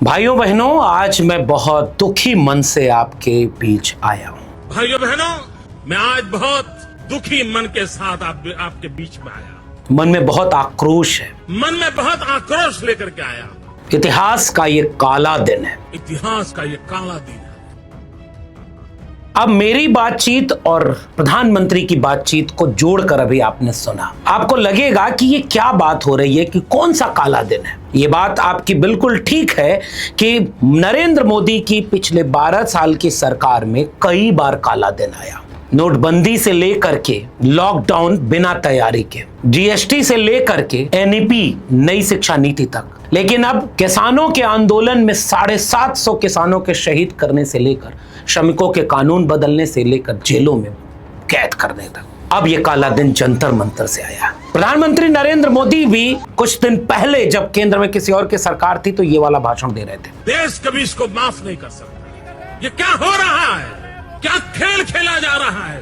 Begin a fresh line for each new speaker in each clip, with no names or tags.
भाइयों बहनों, आज मैं बहुत दुखी मन से आपके बीच आया हूं।
भाइयों बहनों, मैं आज बहुत दुखी मन के साथ आपके बीच में आया।
मन में बहुत आक्रोश है।
मन में बहुत आक्रोश लेकर के आया।
इतिहास का ये काला दिन है।
इतिहास का ये काला दिन है।
अब मेरी बातचीत और प्रधानमंत्री की बातचीत को जोड़कर अभी आपने सुना, आपको लगेगा कि ये क्या बात हो रही है, कि कौन सा काला दिन है। ये बात आपकी बिल्कुल ठीक है कि नरेंद्र मोदी की पिछले 12 साल की सरकार में कई बार काला दिन आया। नोटबंदी से लेकर के लॉकडाउन बिना तैयारी के, जीएसटी से लेकर के एनईपी नई शिक्षा नीति तक। लेकिन अब किसानों के आंदोलन में 750 किसानों के शहीद करने से लेकर श्रमिकों के कानून बदलने से लेकर जेलों में कैद करने तक, अब ये काला दिन जंतर मंतर से आया। प्रधानमंत्री नरेंद्र मोदी भी कुछ दिन पहले जब केंद्र में किसी और की सरकार थी तो ये वाला भाषण दे रहे थे।
देश कभी इसको माफ नहीं कर सकता। ये क्या हो रहा है? क्या खेल खेला जा रहा है?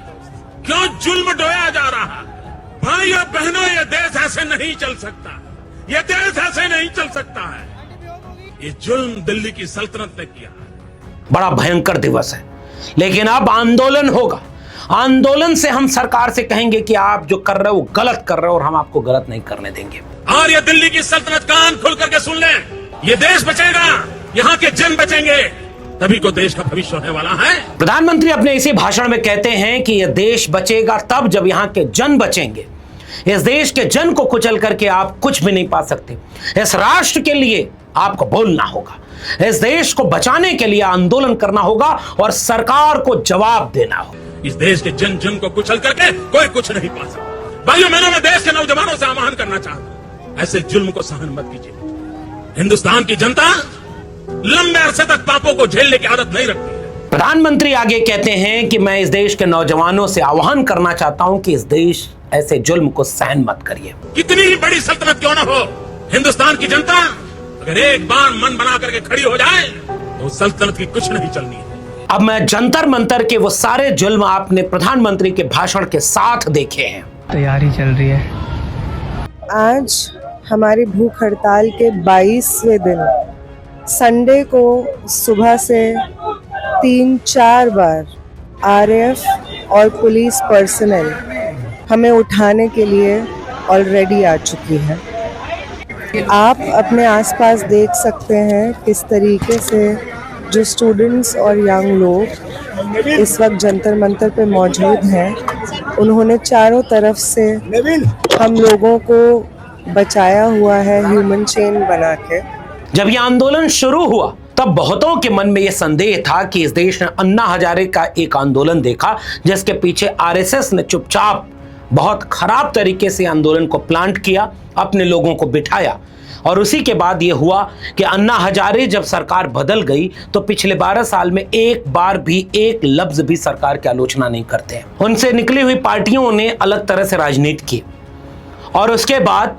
क्यों जुल्म ढोया जा रहा है? भाइयों बहनों, ये देश ऐसे नहीं चल सकता। ये देश ऐसे नहीं चल सकता है। ये जुल्म दिल्ली की सल्तनत ने किया।
बड़ा भयंकर दिवस है, लेकिन अब आंदोलन होगा। आंदोलन से हम सरकार से कहेंगे कि आप जो कर रहे हो वो गलत कर रहे हो और हम आपको गलत नहीं करने देंगे।
और ये दिल्ली की सल्तनत कान खुल करके सुन ले। ये देश बचेगा, यहाँ के जन बचेंगे, तभी को देश का भविष्य होने वाला है।
प्रधानमंत्री अपने इसी भाषण में कहते हैं कि यह देश बचेगा तब जब यहाँ के जन बचेंगे। इस देश के जन को कुचल करके आप कुछ भी नहीं पा सकते। इस राष्ट्र के लिए आपको बोलना होगा, इस देश को बचाने के लिए आंदोलन करना होगा और सरकार को जवाब देना होगा।
इस देश के जन जन को कुचल करके कोई कुछ नहीं पा सकता। भाइयों बहनों, मैं देश के नौजवानों से आह्वान करना चाहता हूं, ऐसे जुल्म को सहन मत कीजिए। हिंदुस्तान की जनता लंबे अरसे तक पापों को झेलने की आदत नहीं रखती है।
प्रधानमंत्री आगे कहते हैं कि मैं इस देश के नौजवानों से आह्वान करना चाहता हूं कि इस देश ऐसे जुल्म को सहन मत करिए।
कितनी ही बड़ी सल्तनत क्यों ना हो, हिंदुस्तान की जनता अगर एक बार मन बना करके खड़ी हो जाए तो सल्तनत की कुछ नहीं चलनी है।
अब मैं जंतर मंतर के वो सारे जुल्म आपने प्रधानमंत्री के भाषण के साथ देखे हैं।
तैयारी चल रही है।
आज हमारी भूख हड़ताल के 22वें दिन संडे को सुबह से 3-4 बार आरएएफ और पुलिस पर्सनल हमें उठाने के लिए ऑलरेडी आ चुकी है। आप अपने आसपास देख सकते हैं किस तरीके से जो स्टूडेंट्स और यंग लोग इस वक्त जंतर मंतर पे मौजूद हैं, उन्होंने चारों तरफ से हम लोगों को बचाया हुआ है ह्यूमन चेन बना के।
जब यह आंदोलन शुरू हुआ तब बहुतों के मन में यह संदेह था कि इस देश ने अन्ना हजारे का एक आंदोलन देखा जिसके पीछे आरएसएस ने चुपचाप बहुत खराब तरीके से आंदोलन को प्लांट किया, अपने लोगों को बिठाया। और उसी के बाद यह हुआ कि अन्ना हजारे जब सरकार बदल गई तो पिछले 12 साल में एक बार भी एक लफ्ज भी सरकार की आलोचना नहीं करते। उनसे निकली हुई पार्टियों ने अलग तरह से राजनीति की और उसके बाद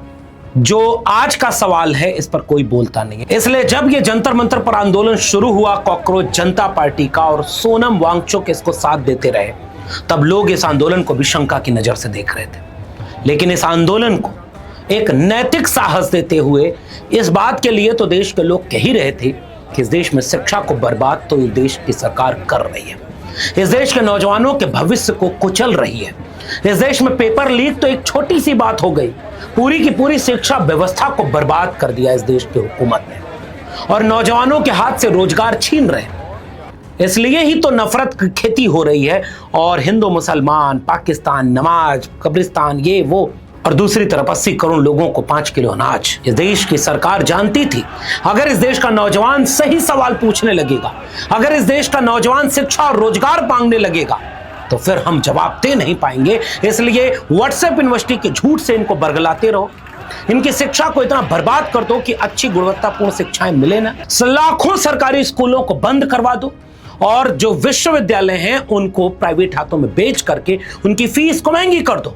जो आज का सवाल है इस पर कोई बोलता नहीं है। इसलिए जब ये जंतर मंतर पर आंदोलन शुरू हुआ, कॉकरोच जनता पार्टी का और सोनम वांगचुक इसको साथ देते रहे, तब लोग इस आंदोलन को भी शंका की नजर से देख रहे थे। लेकिन इस आंदोलन को एक नैतिक साहस देते हुए इस बात के लिए तो देश के लोग कह ही रहे थे कि इस देश में शिक्षा को बर्बाद तो इस देश की सरकार कर रही है, इस देश के नौजवानों के भविष्य को कुचल रही है। इस देश में पेपर लीक तो एक छोटी सी बात हो गई, पूरी की पूरी शिक्षा व्यवस्था को बर्बाद कर दिया इस देश की हुकूमत ने और नौजवानों के हाथ से रोजगार छीन रहे। इसलिए ही तो नफरत की खेती हो रही है और हिंदू मुसलमान, पाकिस्तान, नमाज, कब्रिस्तान, ये वो, और दूसरी तरफ 80 करोड़ लोगों को 5 किलो अनाज। इस देश की सरकार जानती थी अगर इस देश का नौजवान सही सवाल पूछने लगेगा, अगर इस देश का नौजवान शिक्षा और रोजगार मांगने लगेगा तो फिर हम जवाब दे नहीं पाएंगे। इसलिए व्हाट्सएप यूनिवर्सिटी के झूठ से इनको बरगलाते रहो, इनकी शिक्षा को इतना बर्बाद कर दो कि अच्छी गुणवत्तापूर्ण शिक्षाएं मिले ना। लाखों सरकारी स्कूलों को बंद करवा दो और जो विश्वविद्यालय हैं उनको प्राइवेट हाथों में बेच करके उनकी फीस को महंगी कर दो,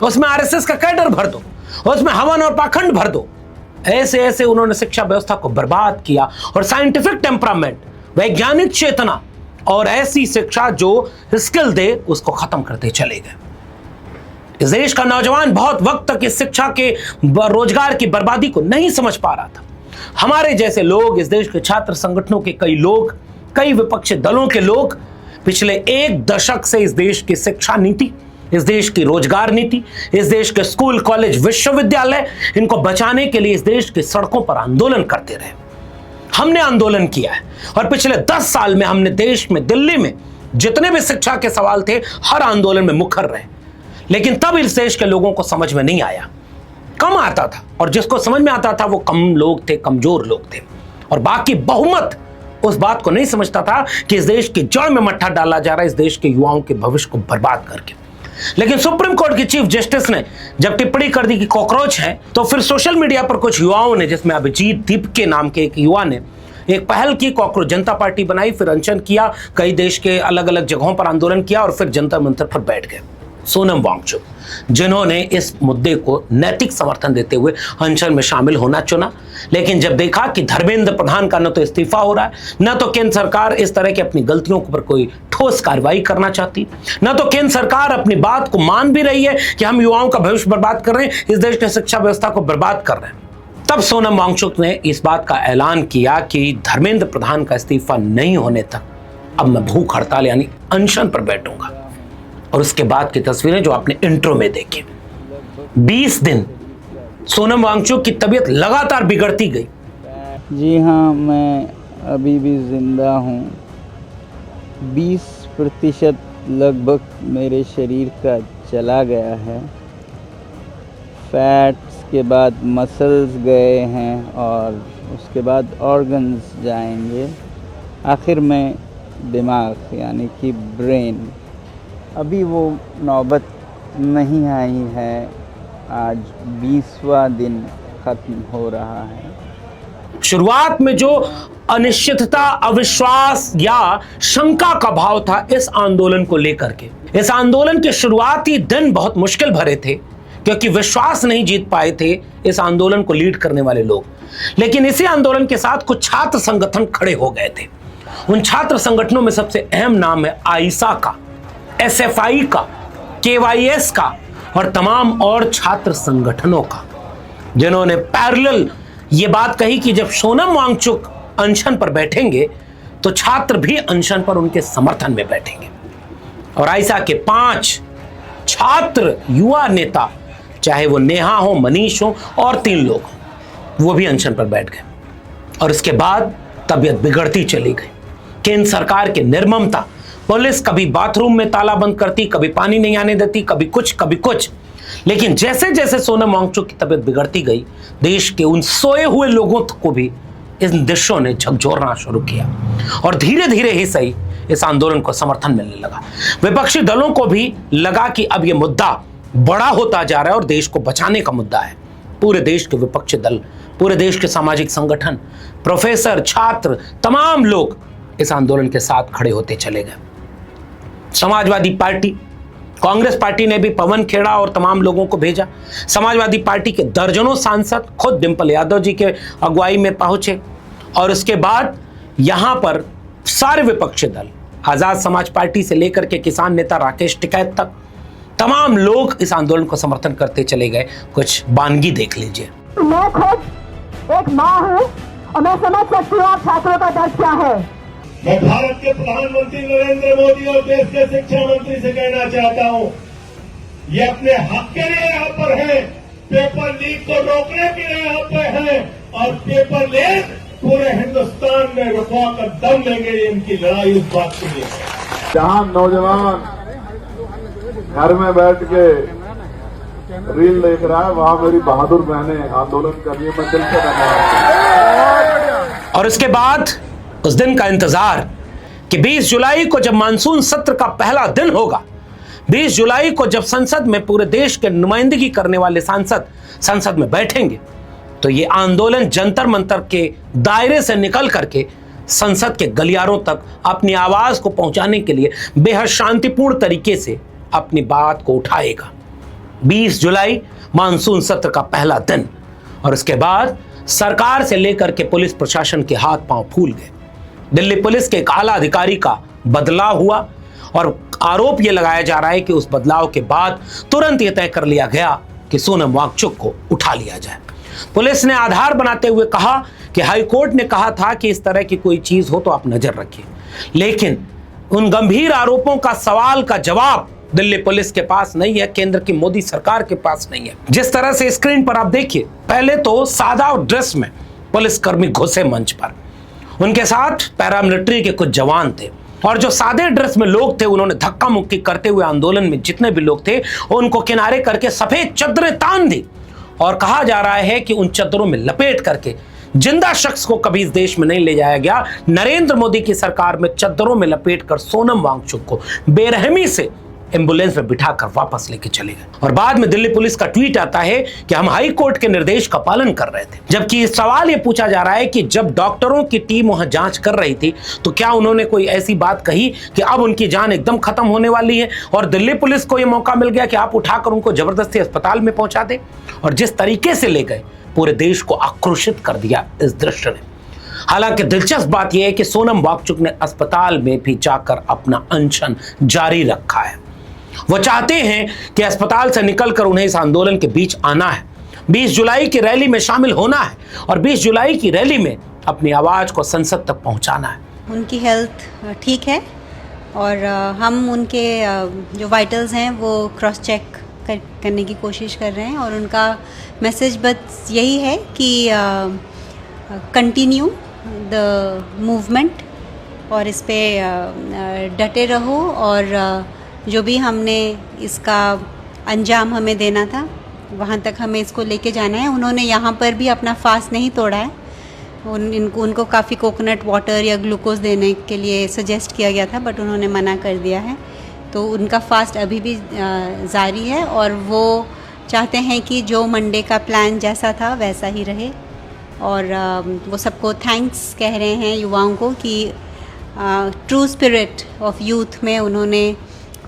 उसमें आरएसएस का कैडर भर दो, उसमें हवन और पाखंड भर दो। ऐसे ऐसे उन्होंने शिक्षा व्यवस्था को बर्बाद किया और साइंटिफिक टेम्परामेंट, वैज्ञानिक चेतना और ऐसी शिक्षा जो स्किल दे उसको खत्म करते चले गए। इस देश का नौजवान बहुत वक्त तक इस शिक्षा के रोजगार की बर्बादी को नहीं समझ पा रहा था। हमारे जैसे लोग, इस देश के छात्र संगठनों के कई लोग, कई विपक्षी दलों के लोग पिछले 1 दशक से इस देश की शिक्षा नीति, इस देश की रोजगार नीति, इस देश के स्कूल, कॉलेज, विश्वविद्यालय, इनको बचाने के लिए इस देश की सड़कों पर आंदोलन करते रहे। हमने आंदोलन किया है और पिछले 10 साल में हमने देश में, दिल्ली में जितने भी शिक्षा के सवाल थे, हर आंदोलन में मुखर रहे। लेकिन तब इस देश के लोगों को समझ में नहीं आया, कम आता था, और जिसको समझ में आता था वो कम लोग थे, कमजोर लोग थे, और बाकी बहुमत उस बात को नहीं समझता था कि इस देश की जड़ में मट्ठा डाला जा रहा है, इस देश के युवाओं के भविष्य को बर्बाद करके। लेकिन सुप्रीम कोर्ट की चीफ जस्टिस ने जब टिप्पणी कर दी कि कॉकरोच है, तो फिर सोशल मीडिया पर कुछ युवाओं ने, जिसमें अभिजीत दीप के नाम के एक युवा ने एक पहल की, कॉकरोच जनता पार्टी बनाई, फिर अनशन किया, कई देश के अलग अलग जगहों पर आंदोलन किया और फिर जंतर मंतर पर बैठ गए। सोनम वांगचुक, जिन्होंने इस मुद्दे को नैतिक समर्थन देते हुए अनशन में शामिल होना चुना, लेकिन जब देखा कि धर्मेंद्र प्रधान का न तो इस्तीफा हो रहा है, न तो केंद्र सरकार इस तरह की अपनी गलतियों पर कोई ठोस कार्रवाई करना चाहती, न तो केंद्र सरकार अपनी बात को मान भी रही है कि हम युवाओं का भविष्य बर्बाद कर रहे हैं, इस देश की शिक्षा व्यवस्था को बर्बाद कर रहे हैं, तब सोनम वांगचुक ने इस बात का ऐलान किया कि धर्मेंद्र प्रधान का इस्तीफा नहीं होने तक अब मैं भूख हड़ताल यानी अनशन पर बैठूंगा। और उसके बाद की तस्वीरें जो आपने इंट्रो में देखी, 20 दिन सोनम वांगचुक की तबीयत लगातार बिगड़ती गई।
जी हाँ, मैं अभी भी ज़िंदा हूँ। 20% लगभग मेरे शरीर का चला गया है। फैट्स के बाद मसल्स गए हैं और उसके बाद ऑर्गन्स जाएंगे, आखिर में दिमाग यानी कि ब्रेन। अभी वो नौबत नहीं आई है। आज 20वां दिन ख़त्म हो रहा है।
शुरुआत में जो अनिश्चितता, अविश्वास या शंका का भाव था इस आंदोलन को लेकर के, इस आंदोलन के शुरुआती दिन बहुत मुश्किल भरे थे, क्योंकि विश्वास नहीं जीत पाए थे इस आंदोलन को लीड करने वाले लोग। लेकिन इसी आंदोलन के साथ कुछ छात्र संगठन खड़े हो गए थे। उन छात्र संगठनों में सबसे अहम नाम है आईसा का, एसएफआई का, केवाईएस का और तमाम और छात्र संगठनों का, जिन्होंने पैरेलल ये बात कही कि जब सोनम वांगचुक अनशन पर बैठेंगे तो छात्र भी अनशन पर उनके समर्थन में बैठेंगे। और आईसा के 5 छात्र युवा नेता, चाहे वो नेहा हो, मनीष हो और 3 लोग हो, वो भी अनशन पर बैठ गए। और इसके बाद तबीयत बिगड़ती चली गई। केंद्र सरकार की निर्ममता, पुलिस कभी बाथरूम में ताला बंद करती, कभी पानी नहीं आने देती, कभी कुछ कभी कुछ। लेकिन जैसे जैसे सोनम वांगचुक की तबीयत बिगड़ती गई, देश के उन सोए हुए लोगों को भी इन दृश्यों ने झकझोरना शुरू किया और धीरे धीरे ही सही इस आंदोलन को समर्थन मिलने लगा। विपक्षी दलों को भी लगा कि अब यह मुद्दा बड़ा होता जा रहा है और देश को बचाने का मुद्दा है। पूरे देश के विपक्षी दल, पूरे देश के सामाजिक संगठन, प्रोफेसर, छात्र, तमाम लोग इस आंदोलन के साथ खड़े होते चले गए। समाजवादी पार्टी, कांग्रेस पार्टी ने भी पवन खेड़ा और तमाम लोगों को भेजा। समाजवादी पार्टी के दर्जनों सांसद खुद डिंपल यादव जी के अगुवाई में पहुंचे और उसके बाद यहां पर सारे विपक्षी दल, आजाद समाज पार्टी से लेकर के किसान नेता राकेश टिकैत तक, तमाम लोग इस आंदोलन को समर्थन करते चले गए। कुछ बानगी देख लीजिए।
मैं खुद एक माँ हूँ और मैं समझ सकती हूँ आप छात्रों का दर्द क्या है।
मैं भारत के प्रधानमंत्री नरेंद्र मोदी और देश के शिक्षा मंत्री से कहना चाहता हूं, ये अपने हक के लिए यहाँ पर है, पेपर लीक को रोकने के लिए यहाँ पे है और पेपर लीक पूरे हिंदुस्तान में रुकवा कर दम लेंगे। इनकी लड़ाई उस बात के लिए।
जहां नौजवान घर में बैठ के रील देख रहा है, वहां मेरी बहादुर बहनें आंदोलन कर रही है। मैं दिल से धन्यवाद।
और उसके बाद उस दिन का इंतजार कि 20 जुलाई को जब मानसून सत्र का पहला दिन होगा, 20 जुलाई को जब संसद में पूरे देश के नुमाइंदगी करने वाले सांसद संसद में बैठेंगे, तो ये आंदोलन जंतर मंतर के दायरे से निकल करके संसद के गलियारों तक अपनी आवाज को पहुंचाने के लिए बेहद शांतिपूर्ण तरीके से अपनी बात को उठाएगा। 20 जुलाई मानसून सत्र का पहला दिन। और उसके बाद सरकार से लेकर के पुलिस प्रशासन के हाथ पांव फूल गए। दिल्ली पुलिस के एक आला अधिकारी का बदलाव हुआ और आरोप यह लगाया जा रहा है कि उस बदलाव के बाद तुरंत यह तय कर लिया गया कि सोनम वांगचुक को उठा लिया जाए। पुलिस ने आधार बनाते हुए कहा कि हाई कोर्ट ने कहा था कि इस तरह की कोई चीज हो तो आप नजर रखिए, लेकिन उन गंभीर आरोपों का सवाल का जवाब दिल्ली पुलिस के पास नहीं है, केंद्र की मोदी सरकार के पास नहीं है। जिस तरह से स्क्रीन पर आप देखिए, पहले तो सादा ड्रेस में पुलिसकर्मी घुसे मंच पर, उनके साथ पैरामिलिट्री के कुछ जवान थे और जो सादे ड्रेस में लोग थे उन्होंने धक्का मुक्की करते हुए आंदोलन में जितने भी लोग थे उनको किनारे करके सफेद चादरें तान दी और कहा जा रहा है कि उन चादरों में लपेट करके जिंदा शख्स को कभी इस देश में नहीं ले जाया गया। नरेंद्र मोदी की सरकार में चादरों में लपेटकर सोनम वांगचुक को बेरहमी से एम्बुलेंस में बिठाकर वापस लेके चले गए और बाद में दिल्ली पुलिस का ट्वीट आता है कि हम हाई कोर्ट के निर्देश का पालन कर रहे थे। जबकि सवाल यह पूछा जा रहा है कि जब डॉक्टरों की टीम वहां जांच कर रही थी तो क्या उन्होंने कोई ऐसी बात कही कि अब उनकी जान एकदम खत्म होने वाली है और दिल्ली पुलिस को यह मौका मिल गया कि आप उठाकर उनको जबरदस्ती अस्पताल में पहुंचा दे। और जिस तरीके से ले गए पूरे देश को आक्रोशित कर दिया इस दृश्य ने। हालांकि दिलचस्प बात यह है कि सोनम वांगचुक ने अस्पताल में भी जाकर अपना अनशन जारी रखा है। वो चाहते हैं कि अस्पताल से निकलकर उन्हें इस आंदोलन के बीच आना है, 20 जुलाई की रैली में शामिल होना है और 20 जुलाई की रैली में अपनी आवाज को संसद तक पहुंचाना है।
उनकी हेल्थ ठीक है और हम उनके जो वाइटल्स हैं वो क्रॉस चेक करने की कोशिश कर रहे हैं और उनका मैसेज बस यही है कि कंटिन्यू द मूवमेंट और इस पे डटे रहो और जो भी हमने इसका अंजाम हमें देना था वहाँ तक हमें इसको लेके जाना है। उन्होंने यहाँ पर भी अपना फास्ट नहीं तोड़ा है। उनको काफ़ी कोकोनट वाटर या ग्लूकोज देने के लिए सजेस्ट किया गया था बट उन्होंने मना कर दिया है। तो उनका फास्ट अभी भी जारी है और वो चाहते हैं कि जो मंडे का प्लान जैसा था वैसा ही रहे और वो सबको थैंक्स कह रहे हैं युवाओं को कि ट्रू स्पिरिट ऑफ यूथ में उन्होंने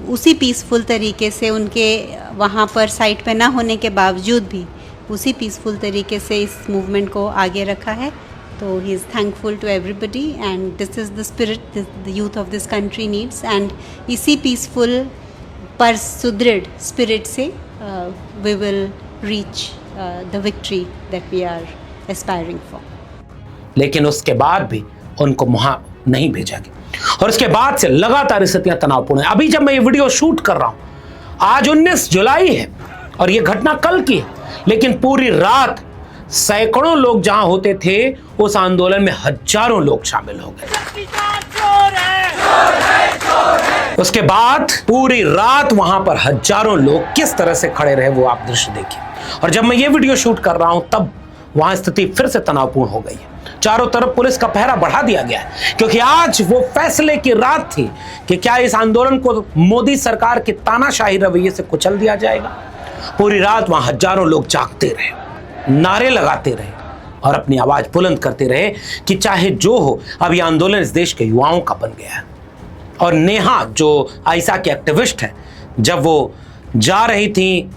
उसी पीसफुल तरीके से उनके वहाँ पर साइट पे ना होने के बावजूद भी उसी पीसफुल तरीके से इस मूवमेंट को आगे रखा है। तो he is thankful to everybody and this is the spirit the youth of this country needs and इसी पीसफुल पर सुदृढ़ स्पिरिट से we will reach the victory that we are aspiring for.
लेकिन उसके बाद भी उनको वहां नहीं भेजा गया और उसके बाद से लगातार स्थितियां तनावपूर्ण है। अभी जब मैं ये वीडियो शूट कर रहा हूं आज 19 जुलाई है और ये घटना कल की है, लेकिन पूरी रात सैकड़ों लोग जहां होते थे उस आंदोलन में हजारों लोग शामिल हो गए। उसके बाद पूरी रात वहां पर हजारों लोग किस तरह से खड़े रहे वो आप दृश्य देखिए। और जब मैं ये वीडियो शूट कर रहा हूं तब वहां स्थिति फिर से तनावपूर्ण हो गई है। चारों तरफ पुलिस का पहरा बढ़ा दिया गया है क्योंकि आज वो फैसले की रात थी कि क्या इस आंदोलन को मोदी सरकार के तानाशाही रवैये से कुचल दिया जाएगा। पूरी रात वहां हजारों लोग जागते रहे, नारे लगाते रहे और अपनी आवाज बुलंद करते रहे कि चाहे जो हो अब यह आंदोलन इस देश के युवाओं का बन गया है। और नेहा जो आयशा की एक्टिविस्ट है, जब वो जा रही थी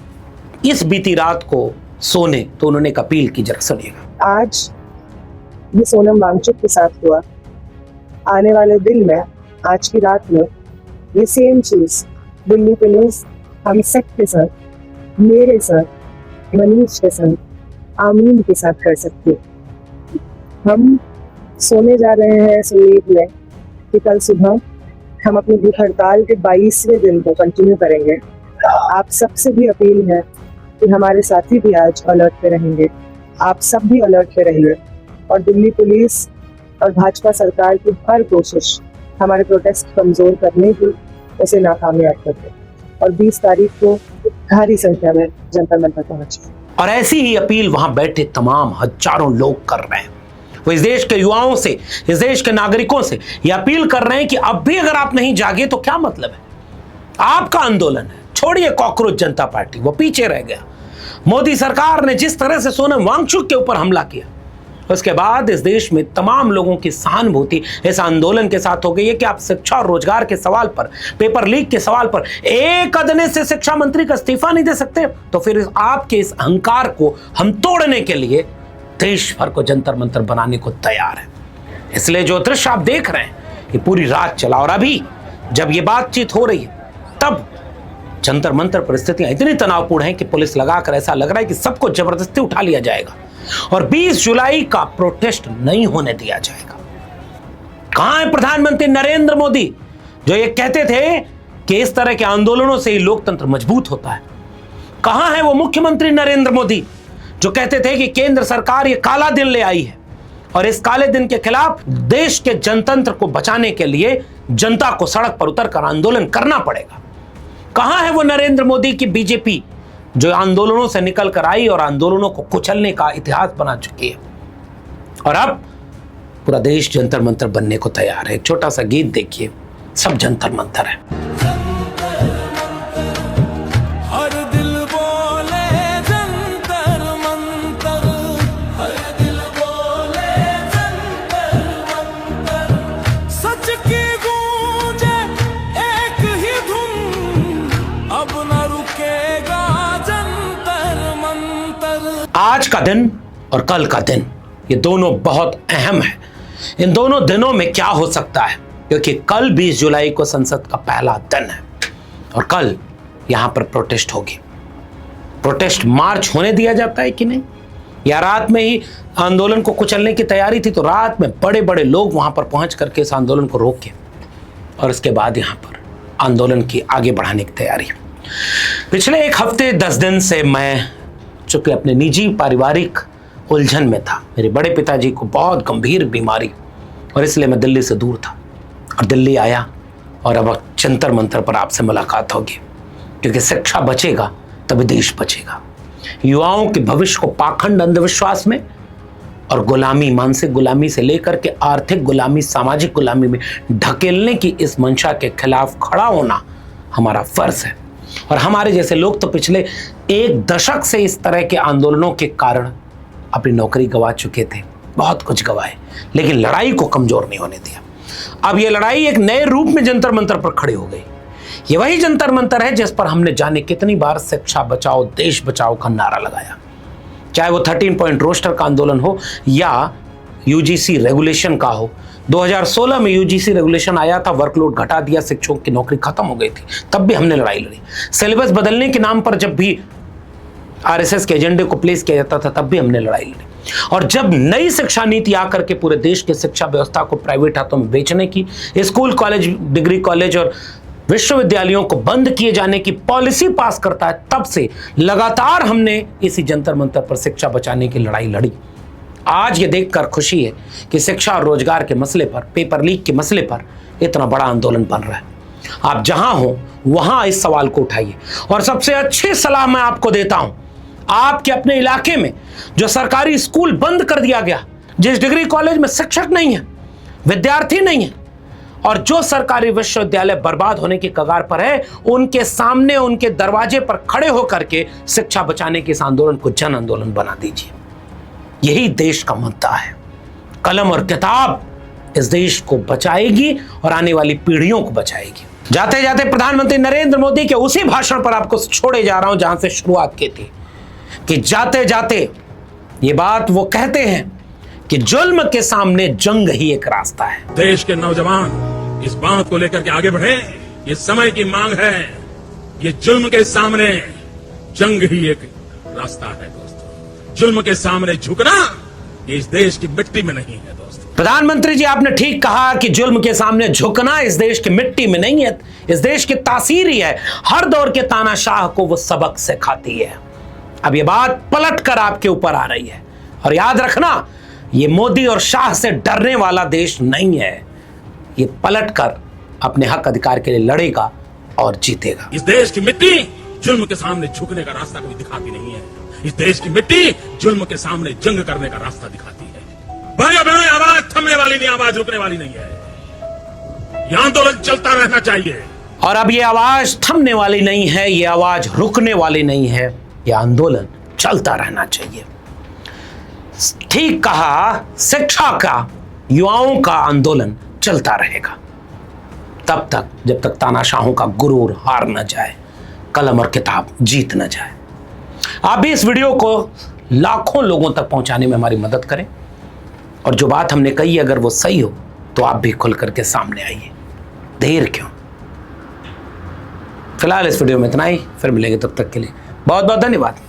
इस बीती रात को सोने तो उन्होंने एक अपील की, जरा सुनिएगा।
आज ये सोनम वांगचुक के साथ हुआ, आने वाले दिन में आज की रात में ये सेम चीज दिल्ली पुलिस हम सब के साथ, मेरे साथ, मनीष के साथ, आमीन के साथ कर सकती है। हम सोने जा रहे हैं इस उम्मीद में कि कल सुबह हम अपनी भूख हड़ताल के 22वें दिन को कंटिन्यू करेंगे। आप सबसे भी अपील है कि हमारे साथी भी आज अलर्ट पे रहेंगे, आप सब भी अलर्ट पे रहिए और दिल्ली पुलिस और भाजपा सरकार की हर कोशिश हमारे प्रोटेस्ट कमजोर करने की उसे नाकामयाब कर दे और 20 तारीख को भारी संख्या में जंतर मंतर पहुंचे।
और ऐसी ही अपील वहां बैठे तमाम हजारों लोग कर रहे हैं। वो इस देश के युवाओं से, इस देश के नागरिकों से यह अपील कर रहे हैं कि अब भी अगर आप नहीं जागे तो क्या मतलब है। आपका आंदोलन है, छोड़िए कॉकरोच जनता पार्टी, वो पीछे रह गया। मोदी सरकार ने जिस तरह से सोनम वांगचुक के ऊपर हमला किया उसके बाद इस देश में तमाम लोगों की सहानुभूति इस आंदोलन के साथ हो गई है कि आप शिक्षा और रोजगार के सवाल पर, पेपर लीक के सवाल पर एक अदने से शिक्षा मंत्री का इस्तीफा नहीं दे सकते, तो फिर आपके इस अहंकार को हम तोड़ने के लिए देश भर को जंतर मंतर बनाने को तैयार है। इसलिए जो दृश्य आप देख रहे हैं कि पूरी रात चला और अभी जब ये बातचीत हो रही है तब जंतर मंतर परिस्थितियां इतनी तनावपूर्ण हैं कि पुलिस लगाकर ऐसा लग रहा है कि सबको जबरदस्ती उठा लिया जाएगा। और 20 जुलाई का प्रोटेस्ट नहीं होने दिया जाएगा। कहां है प्रधानमंत्री नरेंद्र मोदी जो ये कहते थे कि इस तरह के आंदोलनों से ही लोकतंत्र मजबूत होता है? कहां है वो मुख्यमंत्री नरेंद्र मोदी जो कहते थे कि केंद्र सरकार ये काला दिन ले आई है और इस काले दिन के खिलाफ देश के जनतंत्र को बचाने के लिए जनता को सड़क पर उतरकर आंदोलन करना पड़ेगा? कहां है वो नरेंद्र मोदी की बीजेपी जो आंदोलनों से निकल कर आई और आंदोलनों को कुचलने का इतिहास बना चुकी है? और अब पूरा देश जंतर मंतर बनने को तैयार है। एक छोटा सा गीत देखिए, सब जंतर मंतर है।
हर दिल बोले जंतर मंतर, हर दिल बोले जंतर मंतर, सच की गूंजे एक ही धुन, अब न रुकेगा जंतर मंतर।
आज का दिन और कल का दिन ये दोनों बहुत अहम है। इन दोनों दिनों में क्या हो सकता है, क्योंकि कल 20 जुलाई को संसद का पहला दिन है और कल यहां पर प्रोटेस्ट होगी। प्रोटेस्ट मार्च होने दिया जाता है कि नहीं, या रात में ही आंदोलन को कुचलने की तैयारी थी तो रात में बड़े बड़े लोग वहां पर पहुंच करके इस आंदोलन को रोके और इसके बाद यहां पर आंदोलन की आगे बढ़ाने की तैयारी। पिछले एक हफ्ते 10 दिन से मैं चूंकि अपने निजी पारिवारिक उलझन में था, मेरे बड़े पिताजी को बहुत गंभीर बीमारी, और इसलिए मैं दिल्ली से दूर था और दिल्ली आया और अब जंतर मंतर पर आपसे मुलाकात होगी, क्योंकि शिक्षा बचेगा तभी देश बचेगा। युवाओं के भविष्य को पाखंड अंधविश्वास में और गुलामी, मानसिक गुलामी से लेकर के आर्थिक गुलामी, सामाजिक गुलामी में ढकेलने की इस मंशा के खिलाफ खड़ा होना हमारा फर्ज है। और हमारे जैसे लोग तो पिछले 1 दशक से इस तरह के आंदोलनों के कारण अपनी नौकरी गंवा चुके थे, बहुत कुछ गंवाए, लेकिन लड़ाई को कमजोर नहीं होने दिया। अब यह लड़ाई एक नए रूप में जंतर मंतर पर खड़ी हो गई। ये वही जंतर मंतर है जिस पर हमने जाने कितनी बार शिक्षा बचाओ देश बचाओ का नारा लगाया, चाहे वो 13 पॉइंट रोस्टर का आंदोलन हो या यूजीसी रेगुलेशन का हो। 2016 में यूजीसी रेगुलेशन आया था, वर्कलोड घटा दिया, शिक्षकों की नौकरी खत्म हो गई थी, तब भी हमने लड़ाई लड़ी। सिलेबस बदलने के नाम पर जब भी आरएसएस के एजेंडे को प्लेस किया जाता था तब भी हमने लड़ाई लड़ी। और जब नई शिक्षा नीति आकर के पूरे देश की शिक्षा व्यवस्था को प्राइवेट हाथों में बेचने की, स्कूल कॉलेज, डिग्री कॉलेज और विश्वविद्यालयों को बंद किए जाने की पॉलिसी पास करता है, तब से लगातार हमने इसी जंतर मंतर पर शिक्षा बचाने की लड़ाई लड़ी। आज ये देखकर खुशी है कि शिक्षा और रोजगार के मसले पर, पेपर लीक के मसले पर इतना बड़ा आंदोलन बन रहा है। आप जहां हो वहां इस सवाल को उठाइए। और सबसे अच्छी सलाह मैं आपको देता हूं, आपके अपने इलाके में जो सरकारी स्कूल बंद कर दिया गया, जिस डिग्री कॉलेज में शिक्षक नहीं है, विद्यार्थी नहीं है, और जो सरकारी विश्वविद्यालय बर्बाद होने की कगार पर है, उनके सामने, उनके दरवाजे पर खड़े होकर के शिक्षा बचाने के इस आंदोलन को जन आंदोलन बना दीजिए। यही देश का मुद्दा है। कलम और किताब इस देश को बचाएगी और आने वाली पीढ़ियों को बचाएगी। जाते जाते प्रधानमंत्री नरेंद्र मोदी के उसी भाषण पर आपको छोड़े जा रहा हूं जहां से शुरुआत की थी, कि जाते जाते ये बात वो कहते हैं कि जुल्म के सामने जंग ही एक रास्ता है।
देश के नौजवान इस बात को लेकर के आगे बढ़े, ये समय की मांग है। ये जुल्म के सामने जंग ही एक रास्ता है दोस्तों। जुल्म के सामने झुकना ये इस देश की मिट्टी में नहीं है दोस्तों।
प्रधानमंत्री जी, आपने ठीक कहा कि जुल्म के सामने झुकना इस देश की मिट्टी में नहीं है, इस देश की तासीर ही है। हर दौर के तानाशाह को वो सबक सिखाती है। अब ये बात पलट कर आपके ऊपर आ रही है, और याद रखना, ये मोदी और शाह से डरने वाला देश नहीं है। ये पलट कर अपने हक अधिकार के लिए लड़ेगा और जीतेगा।
इस देश की मिट्टी जुल्म के सामने झुकने का रास्ता कभी दिखाती नहीं है। इस देश की मिट्टी जुल्म के सामने जंग करने का रास्ता दिखाती है। भाइयों बहनों, आवाज थमने वाली नहीं, आवाज रुकने वाली नहीं है। यह आंदोलन चलता रहना चाहिए।
और अब ये आवाज थमने वाली नहीं है, ये आवाज रुकने वाली नहीं है, ये आंदोलन चलता रहना चाहिए। ठीक कहा, शिक्षा का, युवाओं का आंदोलन चलता रहेगा तब तक जब तक तानाशाहों का गुरूर हार न जाए, कलम और किताब जीत न जाए। आप भी इस वीडियो को लाखों लोगों तक पहुंचाने में हमारी मदद करें, और जो बात हमने कही अगर वो सही हो तो आप भी खुल करके सामने आइए। देर क्यों? फिलहाल इस वीडियो में इतना ही, फिर मिलेंगे, तब तक के लिए बहुत बहुत धन्यवाद।